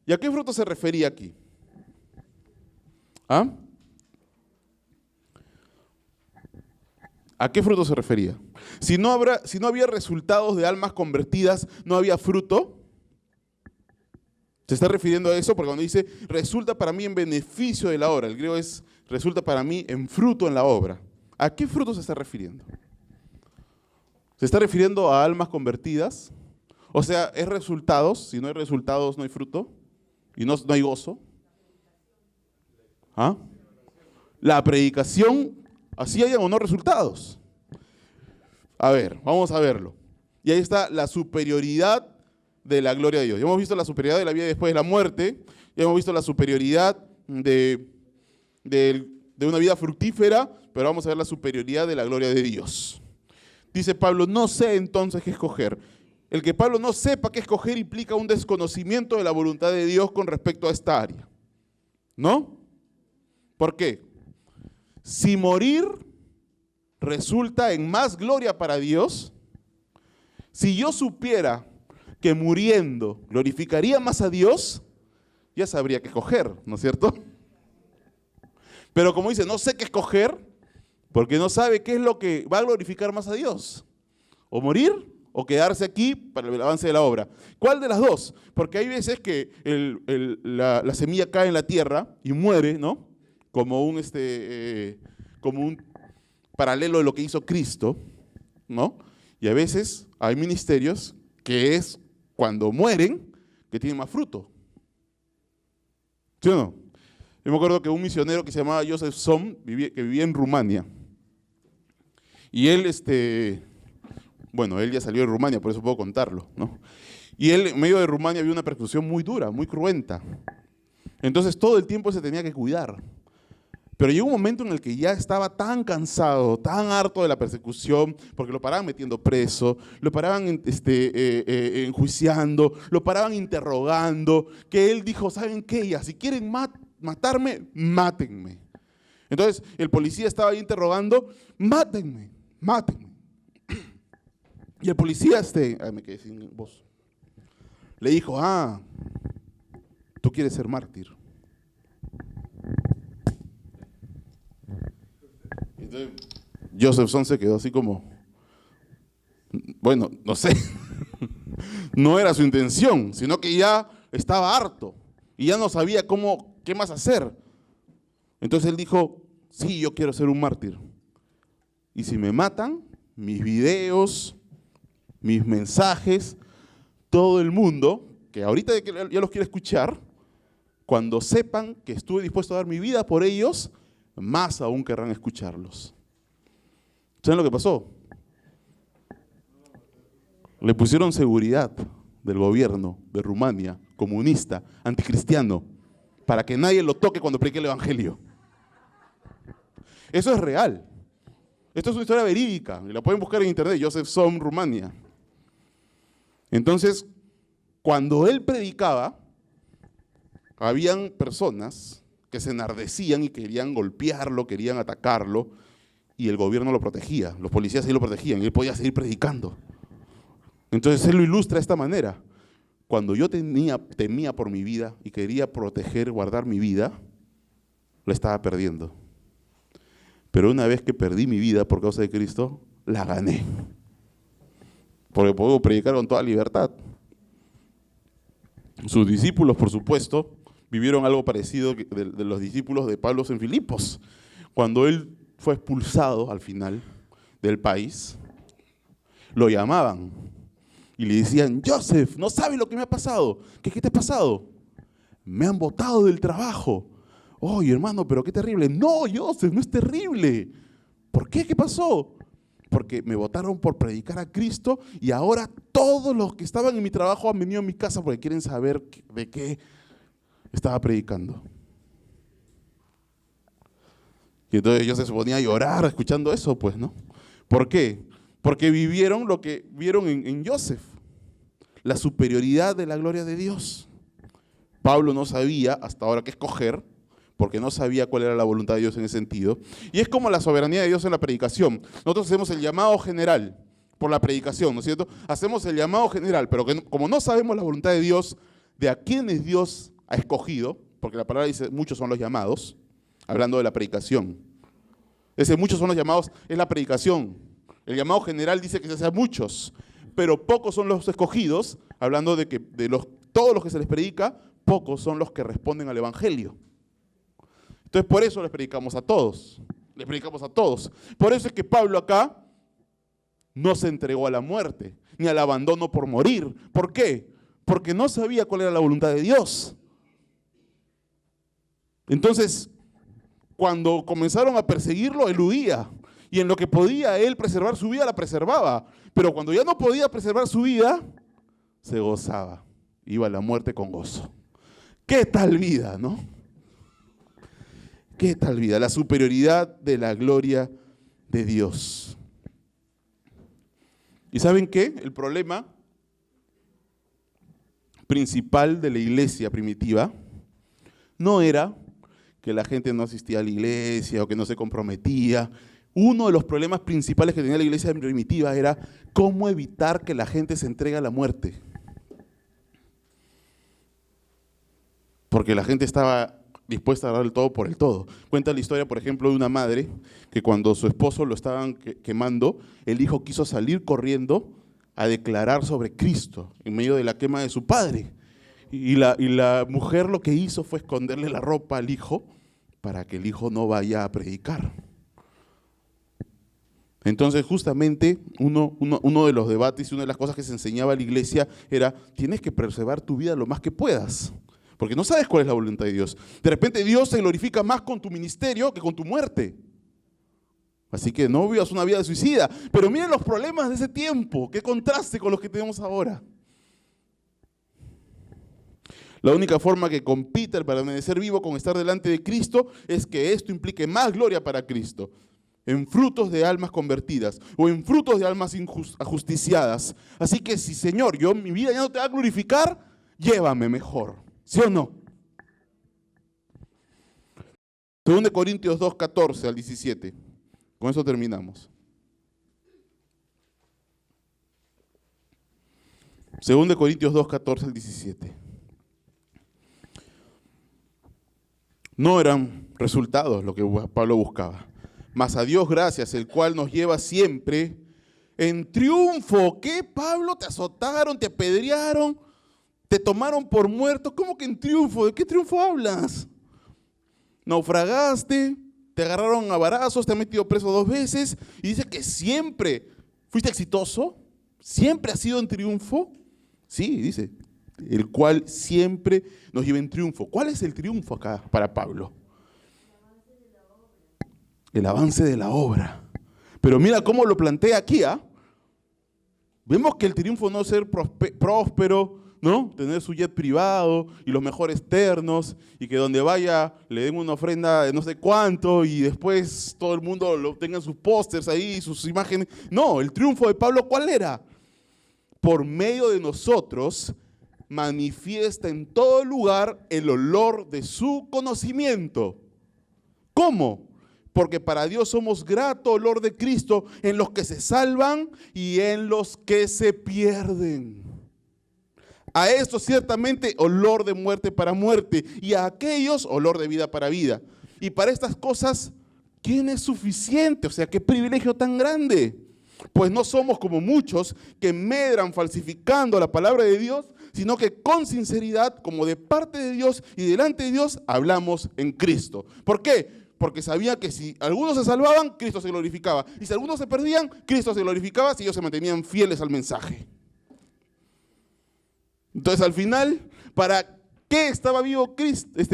¿Y a qué fruto se refería aquí? ¿Ah? ¿A qué fruto se refería? Si no había resultados de almas convertidas, ¿no había fruto? Se está refiriendo a eso porque cuando dice resulta para mí en beneficio de la obra, el griego es resulta para mí en fruto en la obra. ¿A qué fruto se está refiriendo? ¿Se está refiriendo a almas convertidas? O sea, ¿es resultados? Si no hay resultados, no hay fruto. Y no hay gozo. ¿Ah? La predicación, así hayan o no resultados. A ver, vamos a verlo. Y ahí está la superioridad de la gloria de Dios. Ya hemos visto la superioridad de la vida después de la muerte. Ya hemos visto la superioridad de una vida fructífera, pero vamos a ver la superioridad de la gloria de Dios. Dice Pablo, no sé entonces qué escoger. El que Pablo no sepa qué escoger implica un desconocimiento de la voluntad de Dios con respecto a esta área. ¿No? ¿Por qué? Si morir resulta en más gloria para Dios, si yo supiera que muriendo glorificaría más a Dios, ya sabría qué escoger, ¿no es cierto? Pero como dice, no sé qué escoger, porque no sabe qué es lo que va a glorificar más a Dios. O morir o quedarse aquí para el avance de la obra. ¿Cuál de las dos? Porque hay veces que la semilla cae en la tierra y muere, ¿no? Como un paralelo de lo que hizo Cristo, ¿no? Y a veces hay ministerios que es cuando mueren que tienen más fruto. ¿Sí o no? Yo me acuerdo que un misionero que se llamaba Joseph Som, que vivía en Rumania. Y él, él ya salió de Rumania, por eso puedo contarlo, ¿no? Y él, en medio de Rumania, había una persecución muy dura, muy cruenta. Entonces, todo el tiempo se tenía que cuidar. Pero llegó un momento en el que ya estaba tan cansado, tan harto de la persecución, porque lo paraban metiendo preso, lo paraban enjuiciando, lo paraban interrogando, que él dijo, ¿saben qué? Ya, si quieren matarme, mátenme. Entonces, el policía estaba ahí interrogando, mátenme. Y el policía, me quedé sin voz, le dijo, tú quieres ser mártir. Entonces, Joseph Son se quedó así como, bueno, no sé, no era su intención, sino que ya estaba harto y ya no sabía qué más hacer. Entonces él dijo, sí, yo quiero ser un mártir. Y si me matan, mis videos, mis mensajes, todo el mundo, que ahorita ya los quiere escuchar, cuando sepan que estuve dispuesto a dar mi vida por ellos, más aún querrán escucharlos. ¿Saben lo que pasó? Le pusieron seguridad del gobierno de Rumania, comunista, anticristiano, para que nadie lo toque cuando predique el evangelio. Eso es real. Esto es una historia verídica, y la pueden buscar en internet, Joseph Som, Rumania. Entonces, cuando él predicaba, habían personas que se enardecían y querían golpearlo, querían atacarlo, y el gobierno lo protegía, los policías ahí lo protegían, y él podía seguir predicando. Entonces él lo ilustra de esta manera. Cuando yo temía por mi vida y quería proteger, guardar mi vida, la estaba perdiendo. Pero una vez que perdí mi vida por causa de Cristo, la gané. Porque puedo predicar con toda libertad. Sus discípulos, por supuesto, vivieron algo parecido de los discípulos de Pablo en Filipos. Cuando él fue expulsado al final del país, lo llamaban y le decían: Joseph, no sabes lo que me ha pasado. ¿Qué te ha pasado? Me han botado del trabajo. Oye, hermano, pero qué terrible. No, Joseph, no es terrible. ¿Por qué? ¿Qué pasó? Porque me votaron por predicar a Cristo y ahora todos los que estaban en mi trabajo han venido a mi casa porque quieren saber de qué estaba predicando. Y entonces ellos se ponían a llorar escuchando eso, pues, ¿no? ¿Por qué? Porque vivieron lo que vieron en Joseph, la superioridad de la gloria de Dios. Pablo no sabía hasta ahora qué escoger, porque no sabía cuál era la voluntad de Dios en ese sentido. Y es como la soberanía de Dios en la predicación. Nosotros hacemos el llamado general por la predicación, ¿no es cierto? Hacemos el llamado general, pero como no sabemos la voluntad de Dios, de a quienes Dios ha escogido, porque la palabra dice muchos son los llamados, hablando de la predicación. Ese muchos son los llamados es la predicación. El llamado general dice que se sean muchos, pero pocos son los escogidos, hablando de que todos los que se les predica, pocos son los que responden al evangelio. Entonces por eso les predicamos a todos, Por eso es que Pablo acá no se entregó a la muerte, ni al abandono por morir. ¿Por qué? Porque no sabía cuál era la voluntad de Dios. Entonces, cuando comenzaron a perseguirlo, él huía. Y en lo que podía él preservar su vida, la preservaba. Pero cuando ya no podía preservar su vida, se gozaba. Iba a la muerte con gozo. ¿Qué tal vida, no? ¿Qué tal vida? La superioridad de la gloria de Dios. ¿Y saben qué? El problema principal de la iglesia primitiva no era que la gente no asistía a la iglesia o que no se comprometía. Uno de los problemas principales que tenía la iglesia primitiva era cómo evitar que la gente se entregue a la muerte. Porque la gente estaba dispuesta a dar el todo por el todo. Cuenta la historia, por ejemplo, de una madre que cuando su esposo lo estaban quemando, el hijo quiso salir corriendo a declarar sobre Cristo en medio de la quema de su padre. Y la mujer lo que hizo fue esconderle la ropa al hijo para que el hijo no vaya a predicar. Entonces justamente uno de los debates y una de las cosas que se enseñaba a la iglesia era: tienes que preservar tu vida lo más que puedas, porque no sabes cuál es la voluntad de Dios. De repente Dios se glorifica más con tu ministerio que con tu muerte. Así que no vivas una vida suicida. Pero miren los problemas de ese tiempo, qué contraste con los que tenemos ahora. La única forma que compita el permanecer vivo con estar delante de Cristo es que esto implique más gloria para Cristo, en frutos de almas convertidas o en frutos de almas ajusticiadas. Así que si, Señor, mi vida ya no te va a glorificar, llévame mejor. ¿Sí o no? 2 Corintios 2, 14 al 17. Con eso terminamos. 2 Corintios 2, 14 al 17. No eran resultados lo que Pablo buscaba, mas a Dios gracias, el cual nos lleva siempre en triunfo. ¿Qué, Pablo? ¿Te azotaron, te apedrearon, te tomaron por muerto? ¿Cómo que en triunfo? ¿De qué triunfo hablas? Naufragaste, te agarraron a varazos, te han metido preso 2 veces y dice que siempre fuiste exitoso, siempre has sido en triunfo. Sí, dice, el cual siempre nos lleva en triunfo. ¿Cuál es el triunfo acá para Pablo? El avance de la obra. Pero mira cómo lo plantea aquí, ¿ah? Vemos que el triunfo no es ser próspero, ¿no? Tener su jet privado y los mejores ternos y que donde vaya le den una ofrenda de no sé cuánto y después todo el mundo tenga sus pósters ahí, sus imágenes. No, el triunfo de Pablo, ¿cuál era? Por medio de nosotros manifiesta en todo lugar el olor de su conocimiento. ¿Cómo? Porque para Dios somos grato olor de Cristo en los que se salvan y en los que se pierden. A estos ciertamente olor de muerte para muerte y a aquellos olor de vida para vida. Y para estas cosas, ¿quién es suficiente? O sea, qué privilegio tan grande. Pues no somos como muchos que medran falsificando la palabra de Dios, sino que con sinceridad, como de parte de Dios y delante de Dios, hablamos en Cristo. ¿Por qué? Porque sabía que si algunos se salvaban, Cristo se glorificaba. Y si algunos se perdían, Cristo se glorificaba si ellos se mantenían fieles al mensaje. Entonces, al final, ¿para qué estaba vivo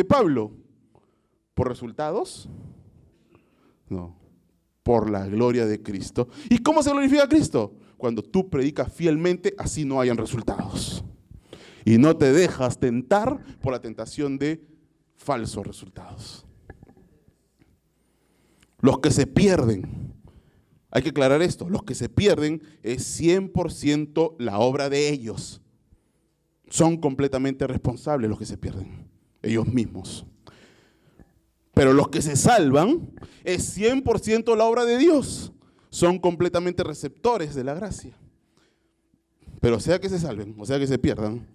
Pablo? ¿Por resultados? No, por la gloria de Cristo. ¿Y cómo se glorifica a Cristo? Cuando tú predicas fielmente, así no hayan resultados. Y no te dejas tentar por la tentación de falsos resultados. Los que se pierden, hay que aclarar esto, los que se pierden es 100% la obra de ellos. Son completamente responsables los que se pierden, ellos mismos. Pero los que se salvan es 100% la obra de Dios. Son completamente receptores de la gracia. Pero sea que se salven, o sea que se pierdan,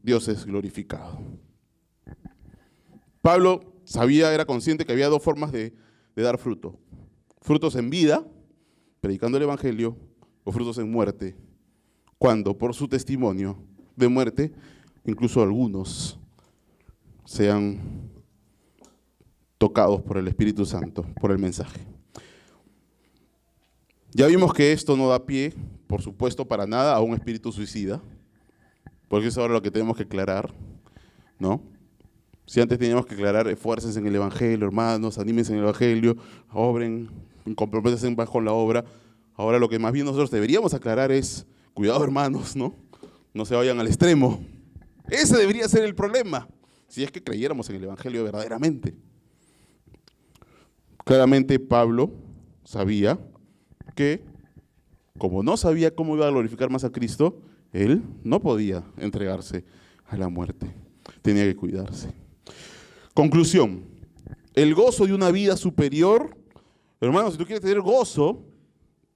Dios es glorificado. Pablo era consciente que había dos formas de dar fruto. Frutos en vida, predicando el evangelio, o frutos en muerte, cuando por su testimonio de muerte, incluso algunos sean tocados por el Espíritu Santo, por el mensaje. Ya vimos que esto no da pie, por supuesto, para nada a un espíritu suicida, porque eso es ahora lo que tenemos que aclarar, ¿no? Si antes teníamos que aclarar, esfuércense en el evangelio, hermanos, anímense en el evangelio, obren, comprométanse con la obra. Ahora lo que más bien nosotros deberíamos aclarar es, cuidado hermanos, ¿no? No se vayan al extremo. Ese debería ser el problema, si es que creyéramos en el evangelio verdaderamente. Claramente Pablo sabía que, como no sabía cómo iba a glorificar más a Cristo, él no podía entregarse a la muerte. Tenía que cuidarse. Conclusión. El gozo de una vida superior, hermanos, si tú quieres tener gozo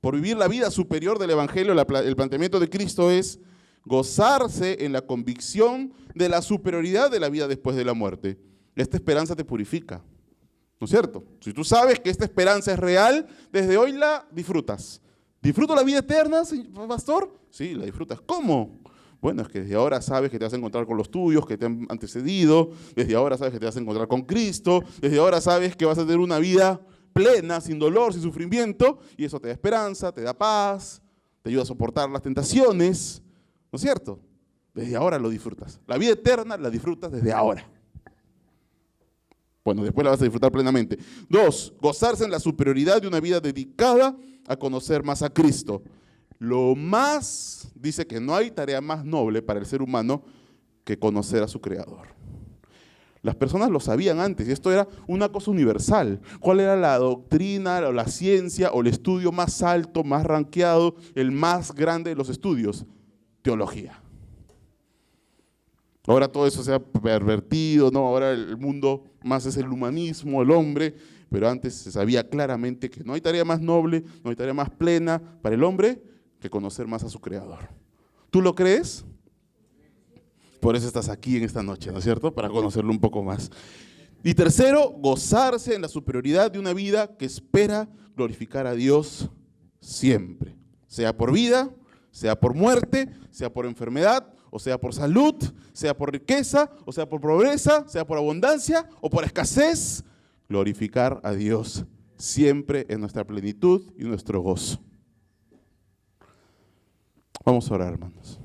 por vivir la vida superior del evangelio, el planteamiento de Cristo es gozarse en la convicción de la superioridad de la vida después de la muerte. Esta esperanza te purifica, ¿no es cierto? Si tú sabes que esta esperanza es real, desde hoy la disfrutas. ¿Disfruto la vida eterna, pastor? Sí, la disfrutas. ¿Cómo? Bueno, es que desde ahora sabes que te vas a encontrar con los tuyos que te han antecedido, desde ahora sabes que te vas a encontrar con Cristo, desde ahora sabes que vas a tener una vida plena, sin dolor, sin sufrimiento, y eso te da esperanza, te da paz, te ayuda a soportar las tentaciones, ¿no es cierto? Desde ahora lo disfrutas. La vida eterna la disfrutas desde ahora. Bueno, después la vas a disfrutar plenamente. 2, gozarse en la superioridad de una vida dedicada a conocer más a Cristo. Dice que no hay tarea más noble para el ser humano que conocer a su Creador. Las personas lo sabían antes y esto era una cosa universal. ¿Cuál era la doctrina o la ciencia o el estudio más alto, más rankeado, el más grande de los estudios? Teología. Ahora todo eso se ha pervertido, ¿no? Ahora el mundo más es el humanismo, el hombre, pero antes se sabía claramente que no hay tarea más noble, no hay tarea más plena para el hombre que conocer más a su Creador. ¿Tú lo crees? Por eso estás aquí en esta noche, ¿no es cierto? Para conocerlo un poco más. Y tercero, gozarse en la superioridad de una vida que espera glorificar a Dios siempre. Sea por vida, sea por muerte, sea por enfermedad, o sea por salud, sea por riqueza, o sea por pobreza, sea por abundancia o por escasez. Glorificar a Dios siempre en nuestra plenitud y nuestro gozo. Vamos a orar, hermanos.